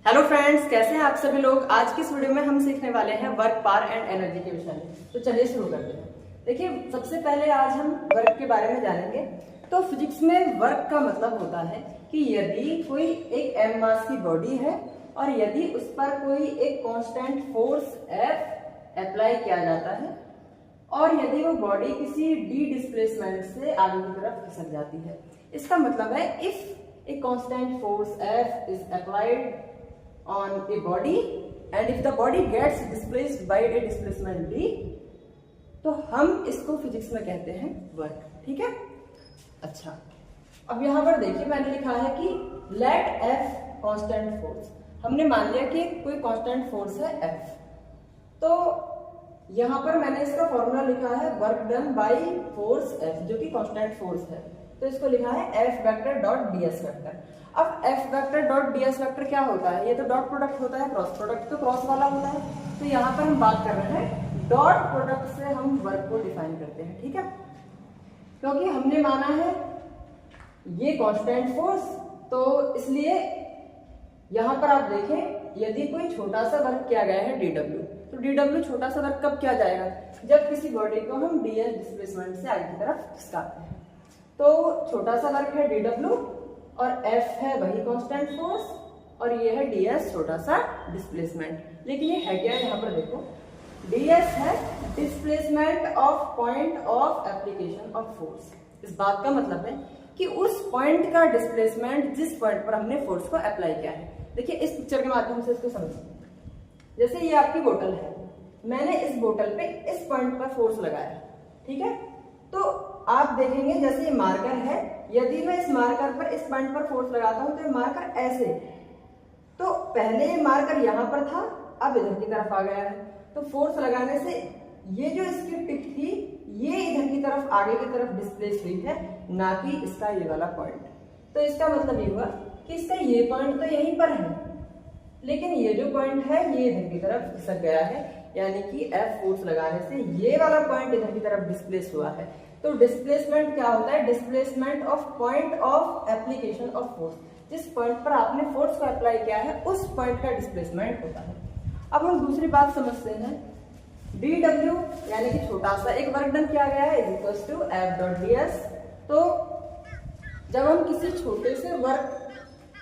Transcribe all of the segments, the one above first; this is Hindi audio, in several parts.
हेलो फ्रेंड्स, कैसे हैं आप सभी लोग। आज की इस वीडियो में हम सीखने वाले हैं वर्क, पावर एंड एनर्जी के विषय में। तो चलिए शुरू करते हैं। देखिए, सबसे पहले आज हम वर्क के बारे में जानेंगे। तो फिजिक्स में वर्क का मतलब होता है कि यदि कोई एक m मास की बॉडी है और यदि उस पर कोई एक कांस्टेंट फोर्स F अप्लाई किया जाता है और यदि वो बॉडी किसी d डिस्प्लेसमेंट से आगे की तरफ खिसक जाती है। इसका मतलब है if a constant force F is applied on a body and if the body gets displaced by a displacement d, तो हम इसको फिजिक्स में कहते हैं वर्क। ठीक है। अच्छा, अब यहां पर देखिए मैंने लिखा है कि लेट F कांस्टेंट फोर्स। हमने मान लिया कि कोई कांस्टेंट फोर्स है F। तो यहां पर मैंने इसका फॉर्मूला लिखा है work done by force F, जो कि कांस्टेंट फोर्स है। तो इसको लिखा है F vector dot ds vector. अब F vector dot ds vector क्या होता है? ये तो डॉट प्रोडक्ट होता है, क्रॉस प्रोडक्ट तो क्रॉस वाला होता है। तो यहाँ पर हम बात कर रहे हैं डॉट प्रोडक्ट से हम वर्क को डिफाइन करते हैं। ठीक है, क्योंकि हमने माना है ये कांस्टेंट फोर्स, तो इसलिए यहाँ पर आप देखें यदि कोई छोटा सा वर्क किया गया है dw, तो dw छोटा सा वर्क कब किया जाएगा? जब किसी बॉडी को हम ds डिस्प्लेसमेंट से आगे की तरफ खिसकाते हैं। तो छोटा सा वर्क है dw और F है वही कांस्टेंट फोर्स और ये है ds छोटा सा डिस्प्लेसमेंट। लेकिन ये है क्या? यहाँ पर देखो, ds है displacement of point of application of force. इस बात का मतलब है कि उस पॉइंट का डिस्प्लेसमेंट जिस पॉइंट पर हमने फोर्स को अप्लाई किया है। देखिए, इस पिक्चर के माध्यम से इसको समझिए। जैसे ये आपकी बोतल है, मैंने इस बोतल पे इस पॉइंट पर फोर्स लगाया। ठीक है, तो आप देखेंगे जैसे ये मार्कर है, यदि मैं इस मार्कर पर इस पॉइंट पर फोर्स लगाता हूं तो ये मार्कर ऐसे, तो पहले ये मार्कर यहां पर था, अब इधर की तरफ आ गया है। तो फोर्स लगाने से ये जो इसकी टिप थी ये इधर की तरफ आगे की तरफ डिस्प्लेस हुई है, ना कि इसका ये वाला पॉइंट। तो इसका मतलब ये हुआ कि इसका ये पॉइंट तो यहीं पर है, लेकिन ये जो पॉइंट है ये इधर की तरफ खिसक गया है, यानी कि F फोर्स लगाने से ये वाला पॉइंट इधर की तरफ डिस्प्लेस हुआ है। तो डिस्प्लेसमेंट क्या होता है? Displacement of point of application of force. जिस पॉइंट पर आपने फोर्स को अप्लाई किया है उस पॉइंट का डिस्प्लेसमेंट होता है। अब हम दूसरी बात समझते हैं। dw यानी कि छोटा सा एक वर्क डन किया गया है is equal to F dot ds। तो जब हम किसी छोटे से वर्क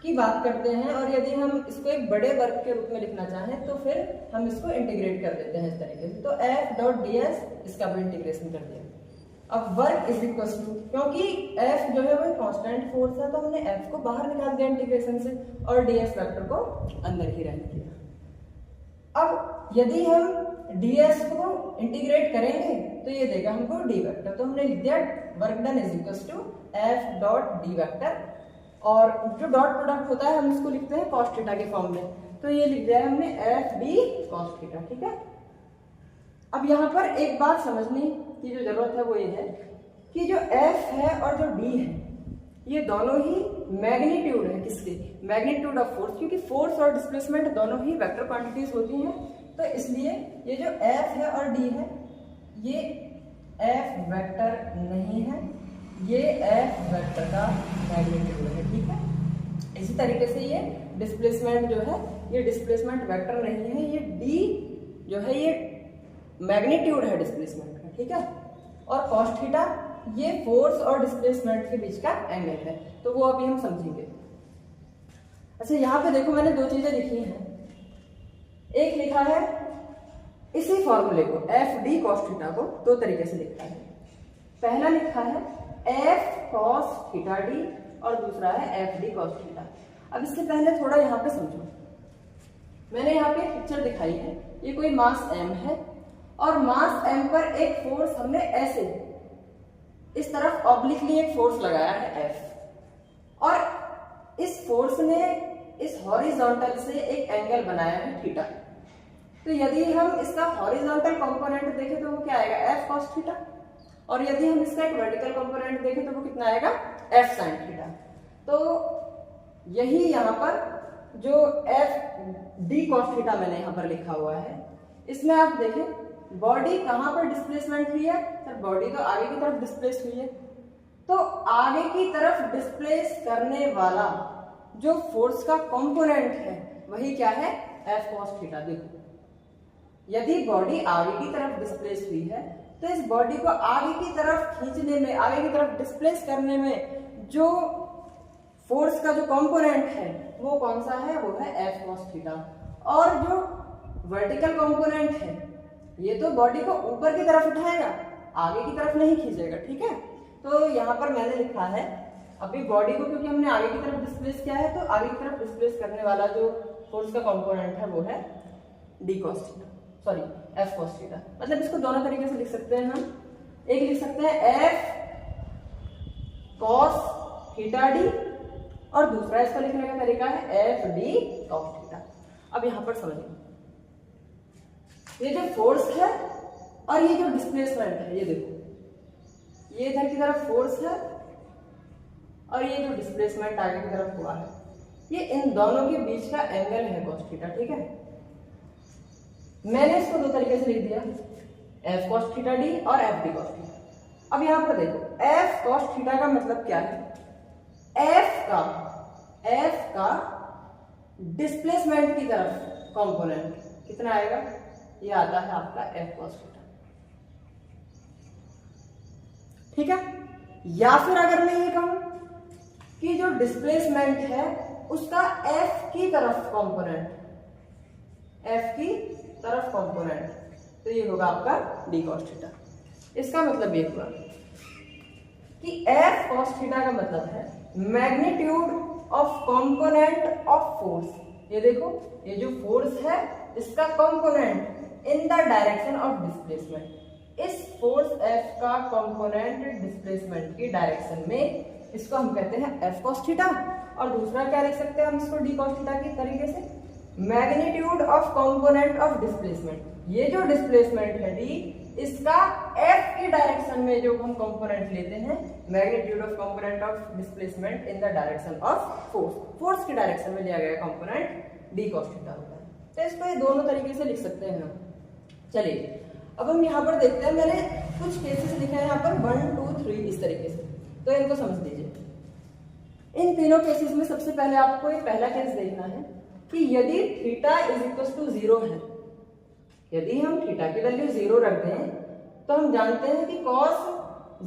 की बात करते हैं और यदि हम इसको एक बड़े वर्क के रूप में लिखना चाहें तो फिर हम इसको इंटीग्रेट कर देते हैं इस तरीके से। तो F डॉट ds, इसका भी इंटीग्रेशन कर दिया। अब वर्क इज इक्वल टू, क्योंकि F जो है वो कांस्टेंट फोर्स है, तो हमने F को बाहर निकाल दिया इंटीग्रेशन से और ds वेक्टर को अंदर ही रहने दिया। अब यदि हम ds को इंटीग्रेट करेंगे तो ये देगा हमको d वेक्टर। तो हमने लिख दिया work done is equal to F dot d vector, और जो डॉट प्रोडक्ट होता है हम इसको लिखते हैं cos थीटा के फॉर्म में। तो ये लिख दिया हमने F d cos थीटा। ठीक है। अब यहाँ पर एक बात समझने की जो जरूरत है वो ये है कि जो F है और जो D है ये दोनों ही मैग्नीट्यूड है। किसके? मैग्नीट्यूड ऑफ फोर्स, क्योंकि फोर्स और डिस्प्लेसमेंट दोनों ही वेक्टर क्वांटिटीज होती हैं। तो इसलिए ये जो F है और D है ये F वेक्टर नहीं है, ये F वेक्टर का मैग्नीट्यूड है। ठीक है। इसी तरीके से ये डिस्प्लेसमेंट जो है ये डिस्प्लेसमेंट वेक्टर नहीं है, ये D जो है ये मैग्नीट्यूड है डिस्प्लेसमेंट का। ठीक है। और cos थीटा ये फोर्स और डिस्प्लेसमेंट के बीच का एंगल है, तो वो अभी हम समझेंगे। अच्छा, यहाँ पे देखो मैंने दो चीजें लिखी हैं। एक लिखा है इसी फॉर्मूले को F d cos थीटा को दो तरीके से लिखा है। पहला लिखा है F cos थीटा d और दूसरा है F d cos थीटा। अब इससे पहले थोड़ा यहाँ पे समझो। मैंने यहाँ पे पिक्चर दिखाई है, ये कोई मास m है और मास m पर एक फोर्स हमने ऐसे इस तरफ ऑब्लिकली एक फोर्स लगाया है F, और इस फोर्स ने इस हॉरिजॉन्टल से एक एंगल बनाया है थीटा। तो यदि हम इसका हॉरिजॉन्टल कंपोनेंट देखें तो वो क्या आएगा? F cos थीटा, और यदि हम इसका एक वर्टिकल कंपोनेंट देखें तो वो कितना आएगा? F sin theta. तो यही यहाँ पर जो F d cos थीटा मैंने यहाँ पर लिखा हुआ है, इसमें आप देखें बॉडी कहां पर डिस्प्लेसमेंट हुई है? सर बॉडी तो आगे की तरफ डिस्प्लेस हुई है। तो आगे की तरफ डिस्प्लेस करने वाला जो फोर्स का कंपोनेंट है वही क्या है, एफ कॉस थीटा। देखो यदि बॉडी आगे की तरफ डिस्प्लेस हुई है तो इस बॉडी को आगे की तरफ खींचने में, आगे की तरफ डिस्प्लेस करने में जो फोर्स का जो कंपोनेंट है वो कौन सा है, वो है एफ कॉस थीटा। और जो वर्टिकल कंपोनेंट है ये तो बॉडी को ऊपर की तरफ उठाएगा, आगे की तरफ नहीं खींचेगा, ठीक है। तो यहाँ पर मैंने लिखा है अभी बॉडी को, क्योंकि हमने आगे की तरफ डिस्प्लेस किया है तो आगे की तरफ डिस्प्लेस करने वाला जो फोर्स का कंपोनेंट है वो है D cos theta, sorry F cos theta. मतलब इसको दोनों तरीके से लिख सकते हैं हम। एक लिख सकते हैं एफ कॉस थीटा डी और दूसरा इसका लिखने का तरीका है एफ डी कॉस थीटा। अब यहां पर समझिए, ये जो फोर्स है और ये जो डिस्प्लेसमेंट है, ये देखो ये इधर की तरफ फोर्स है और ये जो डिस्प्लेसमेंट आगे की तरफ हुआ है, ये इन दोनों के बीच का एंगल है कॉस थीटा, ठीक है। मैंने इसको दो तरीके से लिख दिया, एफ कॉस थीटा डी और एफ डी कॉस थीटा। अब यहां पर देखो एफ कॉस थीटा का मतलब क्या है, एफ का डिस्प्लेसमेंट की तरफ कंपोनेंट कितना आएगा, ये आता है आपका एफ कॉस थीटा, ठीक है। या फिर अगर मैं ये कहूं कि जो डिस्प्लेसमेंट है उसका एफ की तरफ कंपोनेंट, एफ की तरफ कंपोनेंट, तो ये होगा आपका डी कॉस थीटा। इसका मतलब ये हुआ कि एफ कॉस थीटा का मतलब है magnitude of component of force. ये देखो ये जो फोर्स है इसका component in the direction of displacement, इस फोर्स एफ का कंपोनेंट डिस्प्लेसमेंट की डायरेक्शन में, इसको हम कहते हैं एफ कॉस थीटा। और दूसरा क्या लिख सकते हैं हम इसको डी कॉस थीटा के तरीके से, magnitude of component of displacement. ये जो डिस्प्लेसमेंट है डी, इसका एफ की डायरेक्शन में जो हम कंपोनेंट लेते हैं, magnitude of component of displacement in the direction of force, force की डायरेक्शन में लिया गया कंपोनेंट डी कॉस थीटा होता है। तो इसको ये दोनों तरीके से लिख सकते हैं हम। चलिए अब हम यहाँ पर देखते हैं, मैंने कुछ केसेस लिखे हैं यहाँ पर 1 2 3 इस तरीके से, तो इनको समझ लीजिए। इन तीनों केसेस में सबसे पहले आपको ये पहला केस देखना है कि यदि थीटा इज इक्वल टू 0 है, यदि हम थीटा की वैल्यू 0 रख दें तो हम जानते हैं कि cos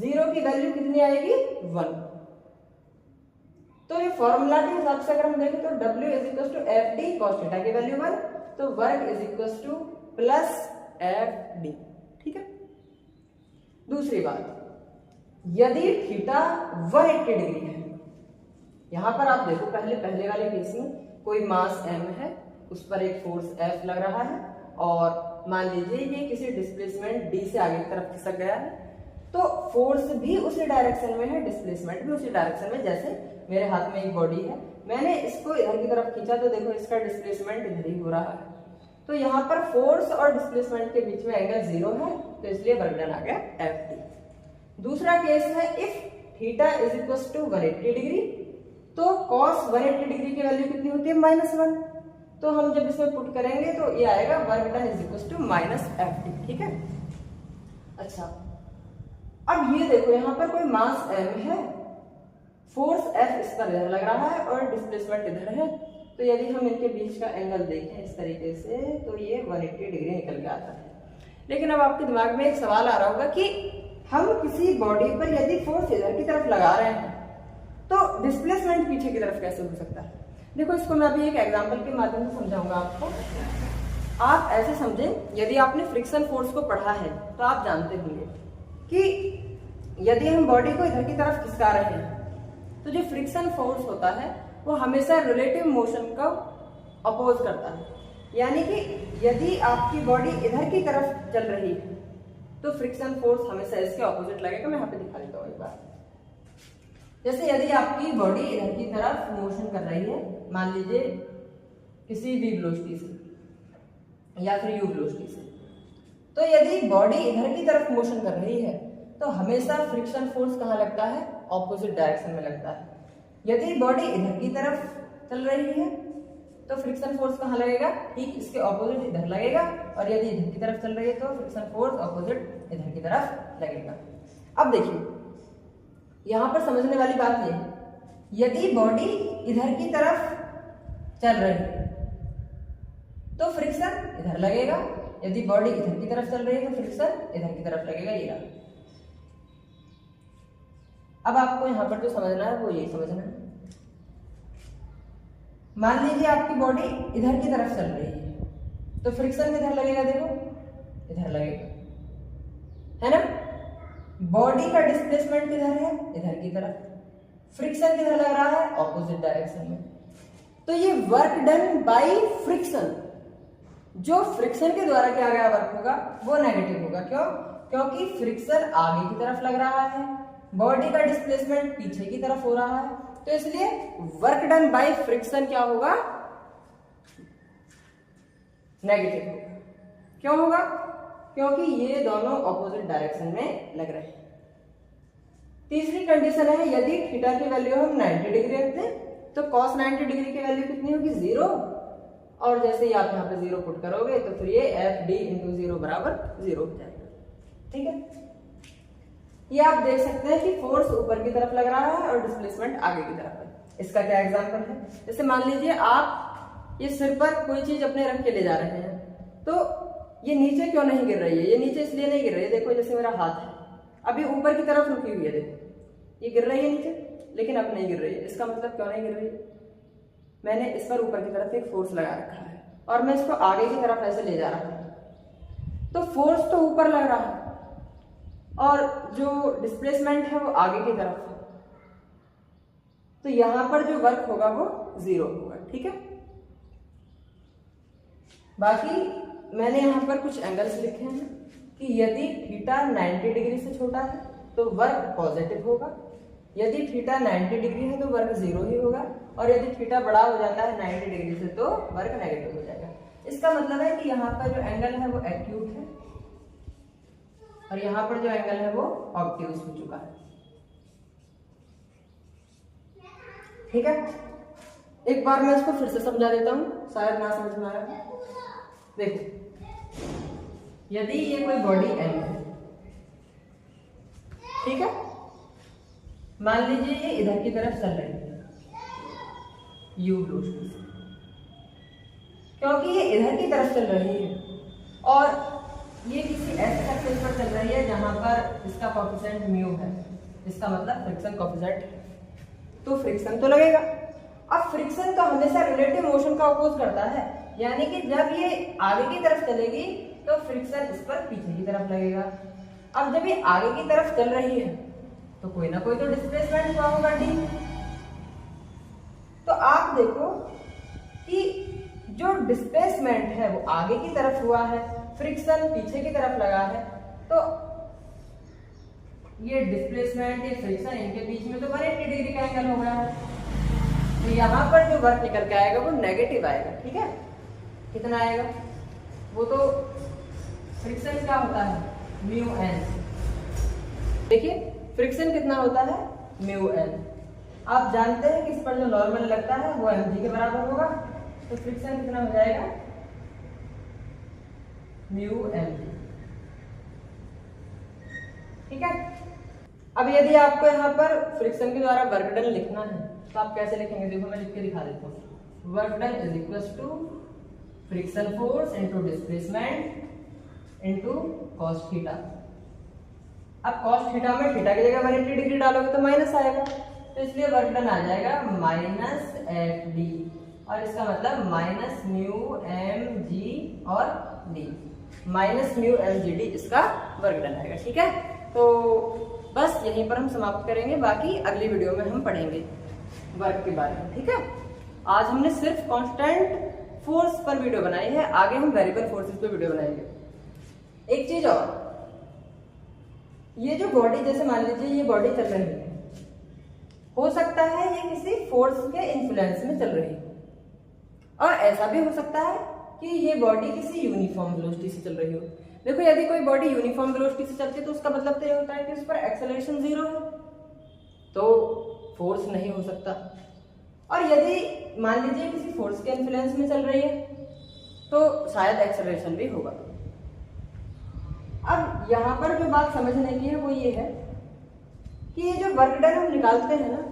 0 की वैल्यू कितनी आएगी, 1। तो ये फॉर्मूला के हिसाब से अगर हम देखें तो W is equal to F D, cos theta की वैल्यू 1, तो work is equal to plus F D, ठीक है। दूसरी बात, यदि थीटा 180 डिग्री है, यहां पर आप देखो पहले वाले केस में कोई मास m है, उस पर एक फोर्स F लग रहा है और मान लीजिए ये किसी डिस्प्लेसमेंट D से आगे की तरफ खिसक गया है, तो फोर्स भी उसी डायरेक्शन में है, डिस्प्लेसमेंट भी उसी डायरेक्शन में। जैसे मेरे हाथ में एक बॉडी है, मैंने इसको इधर की तरफ खींचा तो देखो इसका डिस्प्लेसमेंट इधर ही हो रहा है, तो यहाँ पर फोर्स और डिस्प्लेसमेंट के बीच में एंगल 0 है, तो इसलिए वर्गडन आ गया एफ डी। दूसरा केस है if theta is equal to 180 degree, तो cos 180 डिग्री की वैल्यू कितनी होती है, -1। तो हम जब इसमें पुट करेंगे तो ये आएगा work done is equal to minus F D, ठीक है। अच्छा अब ये देखो यहाँ पर कोई मास m है, फोर्स F इस पर इधर लग रहा है और डिस्प्लेसमेंट इधर है, तो यदि हम इनके बीच का एंगल देखें इस तरीके से तो ये 180 डिग्री निकल के आता है। लेकिन अब आपके दिमाग में एक सवाल आ रहा होगा कि हम किसी बॉडी पर यदि फोर्स इधर की तरफ लगा रहे हैं तो डिस्प्लेसमेंट पीछे की तरफ कैसे हो सकता है। देखो इसको मैं अभी एक एग्जांपल के माध्यम से समझाऊंगा आपको। आप ऐसे समझें, यदि आपने फ्रिक्शन फोर्स को पढ़ा है तो आप जानते होंगे कि यदि हम बॉडी को इधर की तरफ खिसका रहे हैं तो जो फ्रिक्शन फोर्स होता है वो हमेशा रिलेटिव मोशन को अपोज करता है। यानी कि यदि आपकी बॉडी इधर की तरफ चल रही है तो फ्रिक्शन फोर्स हमेशा इसके ऑपोजिट लगेगा। मैं यहाँ पे दिखा देता हूँ एक बार। जैसे यदि आपकी बॉडी इधर की तरफ मोशन कर रही है, मान लीजिए किसी भी वेलोसिटी से या फिर यू वेलोसिटी से, तो यदि बॉडी इधर की तरफ मोशन कर रही है तो हमेशा फ्रिक्शन फोर्स कहाँ लगता है, ऑपोजिट डायरेक्शन में लगता है। यदि बॉडी इधर की तरफ चल रही है तो फ्रिक्शन फोर्स कहाँ लगेगा, ठीक इसके ऑपोजिट इधर लगेगा, और यदि इधर की तरफ चल रही है तो फ्रिक्शन फोर्स ऑपोजिट इधर की तरफ लगेगा। अब देखिए यहां पर समझने वाली बात यह है, यदि बॉडी इधर की तरफ चल रही है तो फ्रिक्शन इधर लगेगा। यदि बॉडी इधर की तरफ चल रही है तो फ्रिक्शन इधर की तरफ लगेगा, ये रहा। अब आपको यहां पर जो समझना है वो यही समझना है। मान लीजिए आपकी बॉडी इधर की तरफ चल रही है तो फ्रिक्शन किधर लगेगा, देखो इधर लगेगा, है ना। बॉडी का डिस्प्लेसमेंट किधर है, इधर की तरफ। फ्रिक्शन किधर लग रहा है, ऑपोजिट डायरेक्शन में। तो ये वर्क डन बाय फ्रिक्शन, जो फ्रिक्शन के द्वारा किया गया वर्क होगा वो नेगेटिव होगा। क्यों? क्योंकि फ्रिक्शन आगे की तरफ लग रहा है, बॉडी का डिस्प्लेसमेंट पीछे की तरफ हो रहा है, तो इसलिए वर्क डन बाय फ्रिक्शन क्या होगा, नेगेटिव होगा। क्यों होगा? क्योंकि ये दोनों ऑपोजिट डायरेक्शन में लग रहे हैं। तीसरी कंडीशन है, यदि थीटा की वैल्यू हम 90 डिग्री रखते हैं तो cos 90 डिग्री की वैल्यू कितनी होगी, 0। और जैसे ही आप यहाँ पे 0 पुट करोगे तो फिर ये एफ डी इंटू 0 बराबर 0 हो जाएगा। ठीक है, ये आप देख सकते हैं कि फोर्स ऊपर की तरफ लग रहा है और डिस्प्लेसमेंट आगे की तरफ है। इसका क्या एग्जांपल है, जैसे मान लीजिए आप ये सिर पर कोई चीज अपने रख के ले जा रहे हैं, तो ये नीचे क्यों नहीं गिर रही है, ये नीचे इसलिए नहीं गिर रही है, देखो जैसे मेरा हाथ है अभी ऊपर की तरफ रुकी हुई है, देखो ये गिर रही है नीचे, लेकिन अब नहीं गिर रही है। इसका मतलब क्यों नहीं गिर रही है, मैंने इस पर ऊपर की तरफ एक फोर्स लगा रखा है और मैं इसको आगे की तरफ ऐसे ले जा रहा हूं, तो फोर्स तो ऊपर लग रहा है और जो डिस्प्लेसमेंट है वो आगे की तरफ है, तो यहां पर जो वर्क होगा वो 0 होगा। ठीक है, बाकी मैंने यहां पर कुछ एंगल्स लिखे हैं कि यदि थीटा 90 डिग्री से छोटा है तो वर्क पॉजिटिव होगा, यदि थीटा 90 डिग्री है तो वर्क 0 ही होगा, और यदि थीटा बड़ा हो जाता है 90 डिग्री से तो वर्क नेगेटिव हो जाएगा। इसका मतलब है कि यहाँ पर जो एंगल है वो एक्यूट है और यहाँ पर जो एंगल है वो ऑब्ट्यूज हो चुका है। ठीक है, एक बार मैं इसको फिर से समझा देता हूँ, शायद ना समझ में आया। देखो, यदि ये कोई बॉडी एम है, ठीक है, मान लीजिए ये इधर की तरफ चल रही है यू वेलोसिटी से, क्योंकि ये इधर की तरफ चल रही है और ये किसी ऐसे एक्सिस पर चल रही है जहां पर इसका कोएफिशिएंट म्यू है, इसका मतलब फ्रिक्शन कोएफिशिएंट है, तो फ्रिक्शन तो लगेगा। अब फ्रिक्शन तो हमेशा रिलेटिव मोशन का अपोज करता है, यानी कि जब ये आगे की तरफ चलेगी तो फ्रिक्शन इस पर पीछे की तरफ लगेगा। अब जब ये आगे की तरफ चल रही है तो कोई ना कोई तो डिस्प्लेसमेंट हुआ होगा डी। तो आप देखो कि जो डिस्प्लेसमेंट है वो आगे की तरफ हुआ है, फ्रिक्शन पीछे की तरफ लगा है, तो ये डिस्प्लेसमेंट ये फ्रिक्शन इनके बीच में तो 180 डिग्री का एंगल हो गया है, तो यहाँ पर जो वर्क निकल के आएगा वो नेगेटिव आएगा। ठीक है, कितना आएगा, वो तो फ्रिक्शन क्या होता है, म्यू एन। देखिए फ्रिक्शन कितना होता है, म्यू एन। आप जानते हैं कि इस पर जो नॉर्मल लगता है वो mg के बराबर होगा, तो फ्रिक्शन कितना हो जाएगा, म्यू mg। ठीक है, अब यदि आपको यहाँ पर फ्रिक्शन के द्वारा वर्क डन लिखना है तो आप कैसे लिखेंगे, देखो मैं लिख के दिखा देता हूँ। Work done is equal to friction force into displacement into cos theta. अब कॉस थीटा में थीटा की जगह 180 डिग्री डालोगे तो माइनस आएगा, तो इसलिए वर्क डन आ जाएगा माइनस एफ डी, और इसका मतलब माइनस म्यू एम जी और D, minus mu M G D इसका वर्क डन आएगा। ठीक है, तो बस यहीं पर हम समाप्त करेंगे, बाकी अगली वीडियो में हम पढ़ेंगे वर्क के बारे में। ठीक है, आज हमने सिर्फ कांस्टेंट फोर्स पर वीडियो बनाई है, आगे हम वेरिएबल फोर्सेस पे वीडियो बनाएंगे। एक चीज और, ये जो बॉडी, जैसे मान लीजिए ये बॉडी चल रही है, हो सकता है ये किसी फोर्स के इन्फ्लुएंस में चल रही है, और ऐसा भी हो सकता है कि ये बॉडी किसी यूनिफॉर्म वेलोसिटी से चल रही हो। देखो यदि कोई बॉडी यूनिफॉर्म वेलोसिटी से चलती है तो उसका मतलब तो ये होता है कि उस पर एक्सेलरेशन 0 है, तो फोर्स नहीं हो सकता। और यदि मान लीजिए किसी फोर्स के इन्फ्लुएंस में चल रही है तो शायद एक्सेलरेशन भी होगा। अब यहाँ पर जो बात समझने की है वो ये है कि ये जो वर्क डन हम निकालते हैं ना,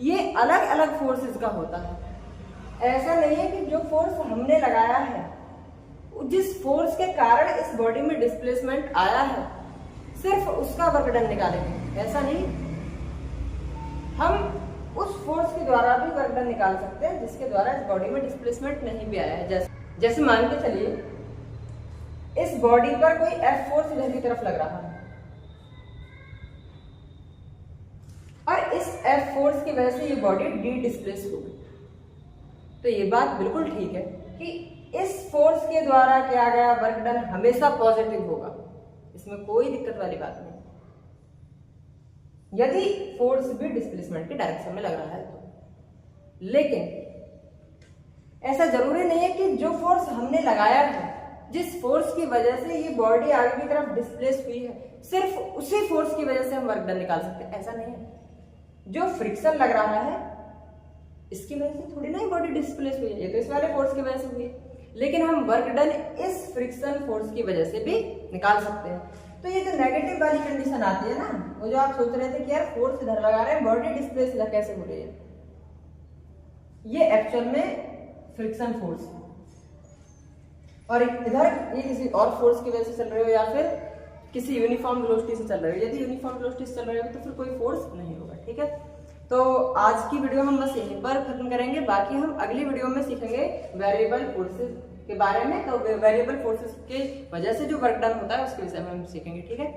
ये अलग अलग फोर्सेस का होता है। ऐसा नहीं है कि जो फोर्स हमने लगाया है जिस फोर्स के कारण इस बॉडी में डिस्प्लेसमेंट आया है सिर्फ उसका वर्क डन निकालेंगे, ऐसा नहीं। हम उस फोर्स के द्वारा भी वर्क डन निकाल सकते हैं जिसके द्वारा इस बॉडी में डिस्प्लेसमेंट नहीं भी आया है। जैसे मान के चलिए इस बॉडी पर कोई F फोर्स इधर की तरफ लग रहा है और इस F फोर्स की वजह से ये बॉडी डी डिस्प्लेस हो गई। तो ये बात बिल्कुल ठीक है कि इस फोर्स के द्वारा किया गया वर्क डन हमेशा पॉजिटिव होगा, इसमें कोई दिक्कत वाली बात नहीं, यदि फोर्स भी डिस्प्लेसमेंट के डायरेक्शन में लग रहा है तो। लेकिन ऐसा जरूरी नहीं है कि जो फोर्स हमने लगाया है, जिस फोर्स की वजह से ये बॉडी आगे की तरफ डिस्प्लेस हुई है, सिर्फ उसी फोर्स की वजह से हम वर्क डन निकाल सकते हैं, ऐसा नहीं है। जो फ्रिक्शन लग रहा है इसकी वजह से थोड़ी ना ही बॉडी डिस्प्लेस हुई है, ये तो इस वाले फोर्स की वजह से हुई है। लेकिन हम वर्क डन इस फ्रिक्शन फोर्स की वजह से भी निकाल सकते हैं। तो ये जो नेगेटिव वाली कंडीशन आती है ना, वो जो आप सोच रहे थे कि यार फोर्स इधर लगा रहे हैं, बॉडी डिस्प्लेस इधर कैसे हो रही है, ये एक्चुअल में फ्रिक्शन फोर्स है। और इधर ये किसी और फोर्स की वजह से चल रहे हो या फिर किसी यूनिफॉर्म वेलोसिटी से चल रहे हो। यदि यूनिफॉर्म वेलोसिटी से चल रहे हो तो फिर कोई फोर्स नहीं होगा, ठीक है। तो आज की वीडियो हम बस यहीं पर खत्म करेंगे, बाकी हम अगली वीडियो में सीखेंगे वेरिएबल फोर्सेस के बारे में। तो वेरिएबल फोर्सेस की वजह से जो वर्क डन होता है उसके विषय में हम सीखेंगे, ठीक है।